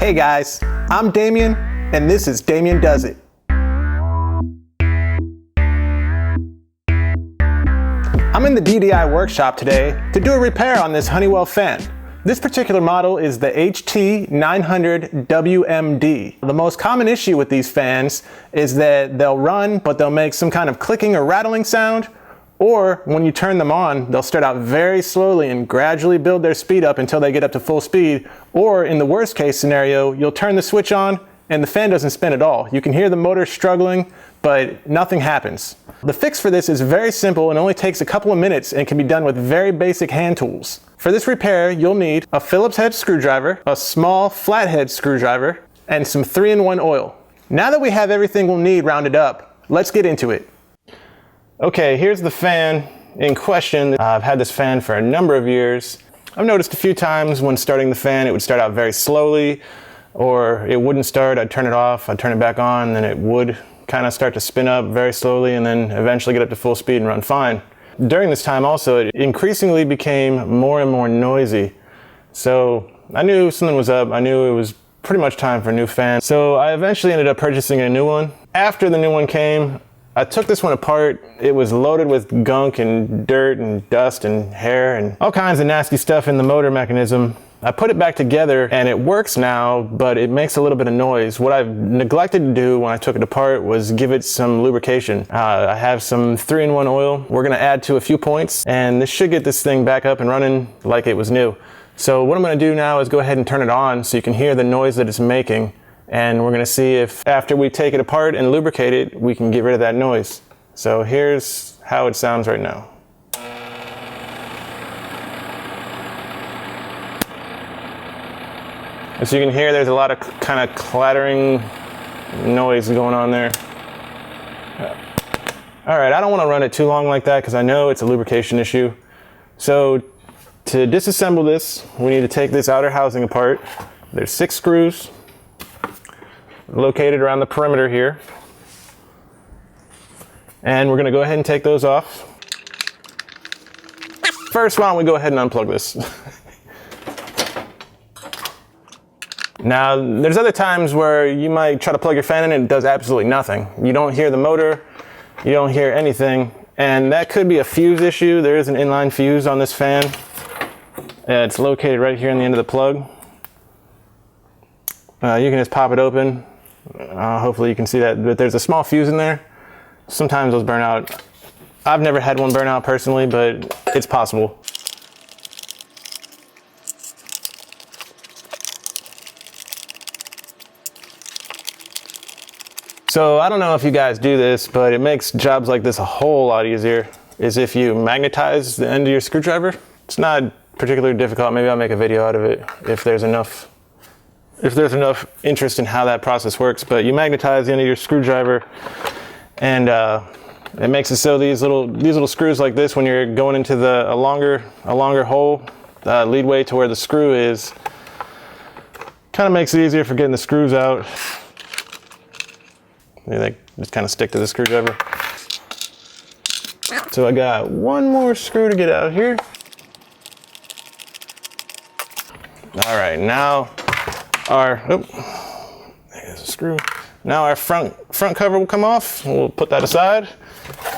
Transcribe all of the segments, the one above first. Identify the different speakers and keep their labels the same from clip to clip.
Speaker 1: Hey guys, I'm Damien, and this is Damien Does It. I'm in the DDI workshop today to do a repair on this Honeywell fan. This particular model is the HT900WMD. The most common issue with these fans is that they'll run, but they'll make some kind of clicking or rattling sound, or when you turn them on, they'll start out very slowly and gradually build their speed up until they get up to full speed, or in the worst case scenario, you'll turn the switch on and the fan doesn't spin at all. You can hear the motor struggling, but nothing happens. The fix for this is very simple and only takes a couple of minutes and can be done with very basic hand tools. For this repair, you'll need a Phillips head screwdriver, a small flathead screwdriver, and some 3-in-1 oil. Now that we have everything we'll need rounded up, let's get into it. Okay, here's the fan in question. I've had this fan for a number of years. I've noticed a few times when starting the fan, it would start out very slowly, or it wouldn't start. I'd turn it off, I'd turn it back on, and then it would kind of start to spin up very slowly and then eventually get up to full speed and run fine. During this time also, it increasingly became more and more noisy. So I knew something was up. I knew it was pretty much time for a new fan. So I eventually ended up purchasing a new one. After the new one came, I took this one apart. It was loaded with gunk and dirt and dust and hair and all kinds of nasty stuff in the motor mechanism. I put it back together and it works now, but it makes a little bit of noise. What I've neglected to do when I took it apart was give it some lubrication. I have some 3-in-1 oil. We're gonna add to a few points and this should get this thing back up and running like it was new. So what I'm gonna do now is go ahead and turn it on so you can hear the noise that it's making. And we're gonna see if after we take it apart and lubricate it, we can get rid of that noise. So here's how it sounds right now. As you can hear, there's a lot of kind of clattering noise going on there. All right, I don't wanna run it too long like that because I know it's a lubrication issue. So to disassemble this, we need to take this outer housing apart. There's 6 screws located around the perimeter here. And we're gonna go ahead and take those off. First, why don't we go ahead and unplug this? Now, there's other times where you might try to plug your fan in and it does absolutely nothing. You don't hear the motor, you don't hear anything, and that could be a fuse issue. There is an inline fuse on this fan. It's located right here on the end of the plug. You can just pop it open. Hopefully you can see that, but there's a small fuse in there. Sometimes those burn out. I've never had one burn out personally, but it's possible. So I don't know if you guys do this, but it makes jobs like this a whole lot easier, is if you magnetize the end of your screwdriver. It's not particularly difficult. Maybe I'll make a video out of it if there's enough interest in how that process works. But you magnetize the end of your screwdriver, and it makes it so these little screws like this, when you're going into a longer hole, lead way to where the screw is, kind of makes it easier for getting the screws out. They just kind of stick to the screwdriver. So I got one more screw to get out here. All right, now there's a screw. Now our front cover will come off. We'll put that aside.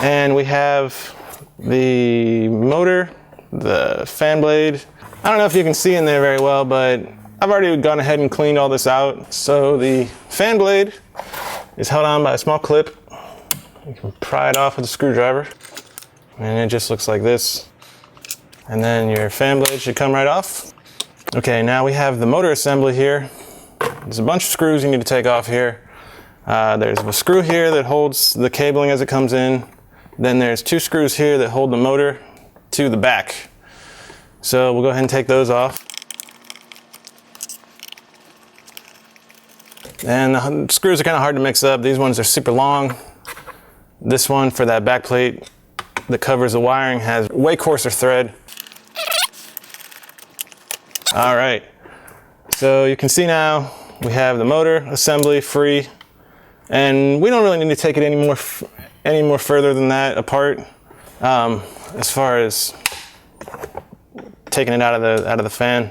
Speaker 1: And we have the motor, the fan blade. I don't know if you can see in there very well, but I've already gone ahead and cleaned all this out. So the fan blade is held on by a small clip. You can pry it off with a screwdriver. And it just looks like this. And then your fan blade should come right off. Okay, now we have the motor assembly here. There's a bunch of screws you need to take off here. There's a screw here that holds the cabling as it comes in. Then there's 2 screws here that hold the motor to the back. So we'll go ahead and take those off. And the screws are kind of hard to mix up. These ones are super long. This one for that back plate that covers the wiring has way coarser thread. All right, so you can see now we have the motor assembly free, and we don't really need to take it any more further than that apart. As far as taking it out of the fan.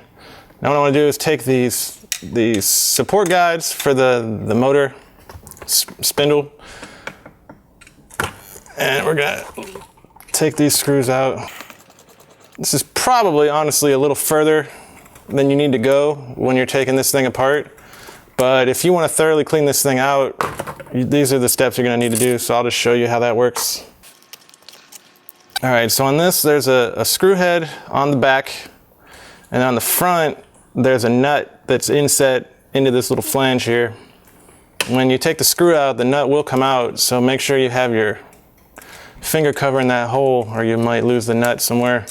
Speaker 1: Now what I want to do is take these the support guides for the motor spindle. And we're gonna take these screws out. This is probably, honestly, a little further than you need to go when you're taking this thing apart. But if you want to thoroughly clean this thing out, these are the steps you're gonna need to do. So I'll just show you how that works. All right, so on this, there's a screw head on the back, and on the front, there's a nut that's inset into this little flange here. When you take the screw out, the nut will come out, so make sure you have your finger covering that hole or you might lose the nut somewhere.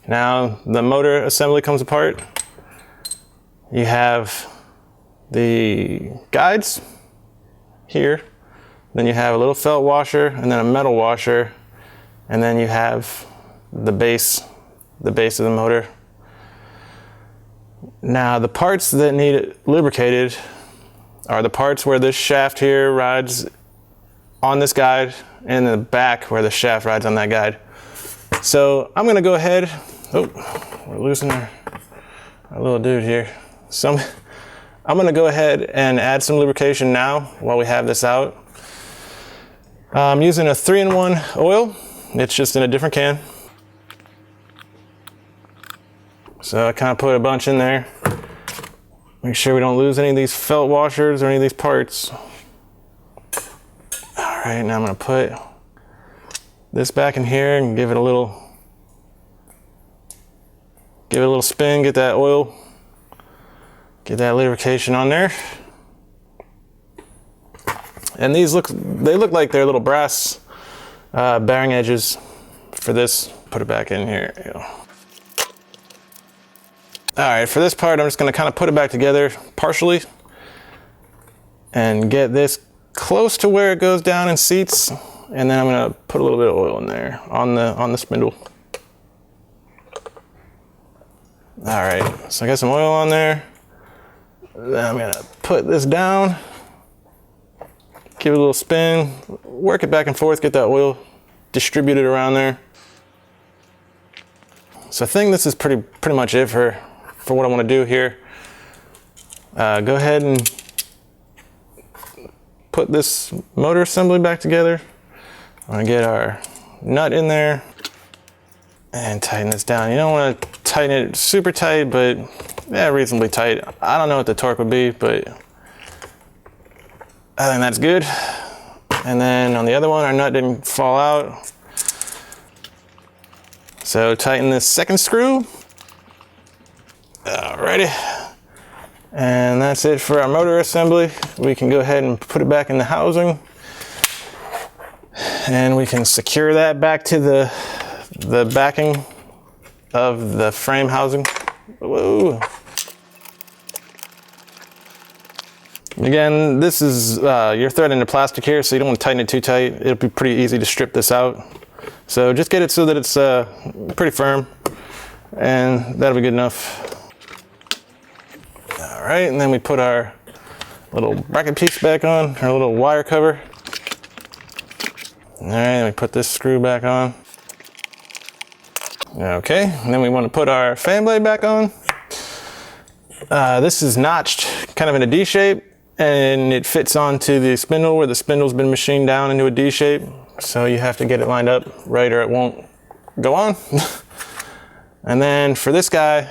Speaker 1: Now the motor assembly comes apart. You have the guides here, then you have a little felt washer and then a metal washer, and then you have the base of the motor. Now the parts that need it lubricated are the parts where this shaft here rides on this guide and the back where the shaft rides on that guide. So I'm gonna go ahead, oh, we're losing our little dude here. So I'm gonna go ahead and add some lubrication now while we have this out. I'm using a 3-in-1 oil. It's just in a different can. So I kind of put a bunch in there. Make sure we don't lose any of these felt washers or any of these parts. All right, now I'm gonna put this back in here and give it a little spin, get that oil, get that lubrication on there. And these look like they're little brass bearing edges for this. Put it back in here. There you go. All right, for this part, I'm just gonna kind of put it back together partially and get this close to where it goes down and seats. And then I'm gonna put a little bit of oil in there on the spindle. All right, so I got some oil on there. Then I'm gonna put this down, give it a little spin, work it back and forth, get that oil distributed around there. So I think this is pretty much it for what I want to do here. Go ahead and put this motor assembly back together. I'm gonna get our nut in there and tighten this down. You don't want to tighten it super tight, but yeah, reasonably tight. I don't know what the torque would be, but I think that's good. And then on the other one, our nut didn't fall out. So tighten this second screw. Alrighty. And that's it for our motor assembly. We can go ahead and put it back in the housing. And we can secure that back to the backing of the frame housing. Whoa. Again, this is, you're threading the plastic here, so you don't want to tighten it too tight. It'll be pretty easy to strip this out. So just get it so that it's pretty firm, and that'll be good enough. All right, and then we put our little bracket piece back on, our little wire cover. All right, we put this screw back on. Okay, and then we want to put our fan blade back on. This is notched kind of in a D shape, and it fits onto the spindle where the spindle's been machined down into a D shape. So you have to get it lined up right or it won't go on. And then for this guy,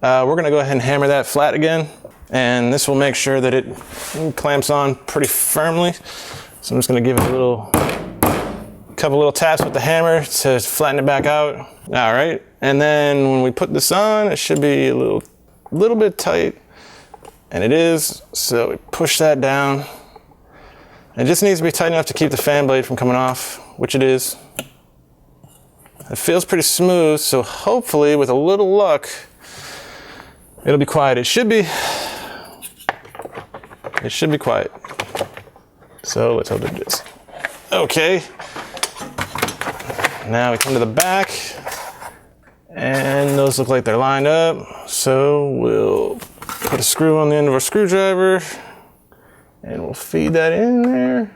Speaker 1: we're gonna go ahead and hammer that flat again. And this will make sure that it clamps on pretty firmly. So I'm just gonna give it a couple little taps with the hammer to flatten it back out. All right, and then when we put this on, it should be a little bit tight, and it is. So we push that down. It just needs to be tight enough to keep the fan blade from coming off, which it is. It feels pretty smooth, so hopefully with a little luck, it'll be quiet. It should be quiet. So let's hope it is. Okay. Now we come to the back, and those look like they're lined up. So we'll put a screw on the end of our screwdriver, and we'll feed that in there.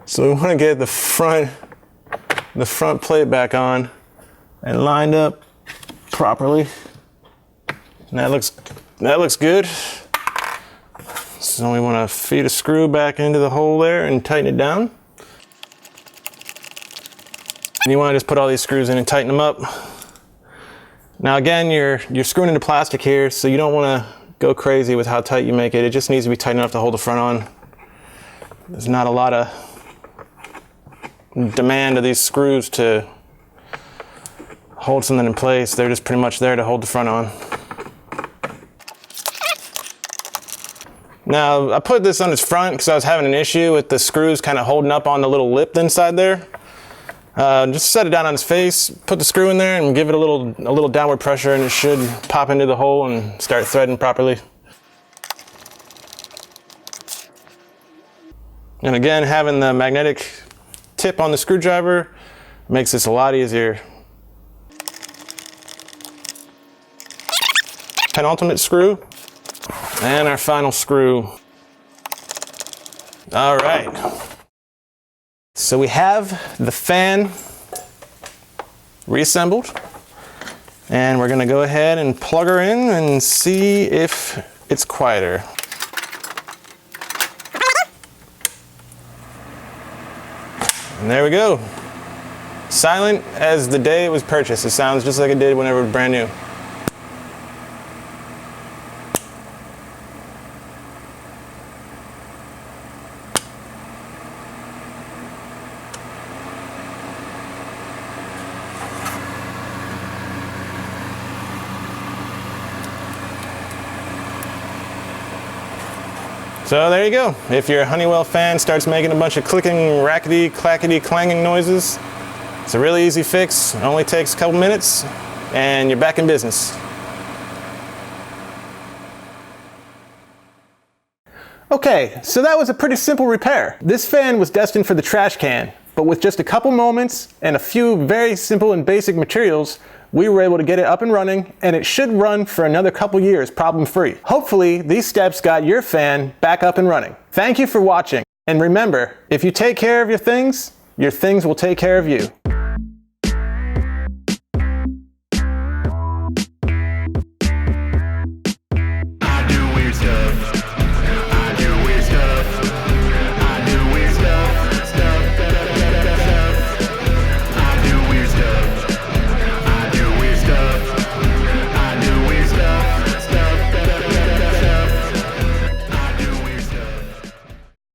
Speaker 1: So we want to get the front the front plate back on and lined up properly. And that looks good. So we want to feed a screw back into the hole there and tighten it down. And you want to just put all these screws in and tighten them up. Now again, you're screwing into plastic here, so you don't want to go crazy with how tight you make it. It just needs to be tight enough to hold the front on. There's not a lot of demand of these screws to hold something in place. They're just pretty much there to hold the front on. Now, I put this on its front because I was having an issue with the screws kind of holding up on the little lip inside there. Just set it down on its face, put the screw in there and give it a little downward pressure and it should pop into the hole and start threading properly. And again, having the magnetic tip on the screwdriver makes this a lot easier. Penultimate screw and our final screw. All right. So we have the fan reassembled, and we're going to go ahead and plug her in and see if it's quieter. And there we go. Silent as the day it was purchased. It sounds just like it did whenever it was brand new. So there you go. If your Honeywell fan starts making a bunch of clicking, rackety, clackety, clanging noises, it's a really easy fix. It only takes a couple minutes and you're back in business. Okay, so that was a pretty simple repair. This fan was destined for the trash can, but with just a couple moments and a few very simple and basic materials, we were able to get it up and running, and it should run for another couple years problem-free. Hopefully, these steps got your fan back up and running. Thank you for watching, and remember, if you take care of your things will take care of you.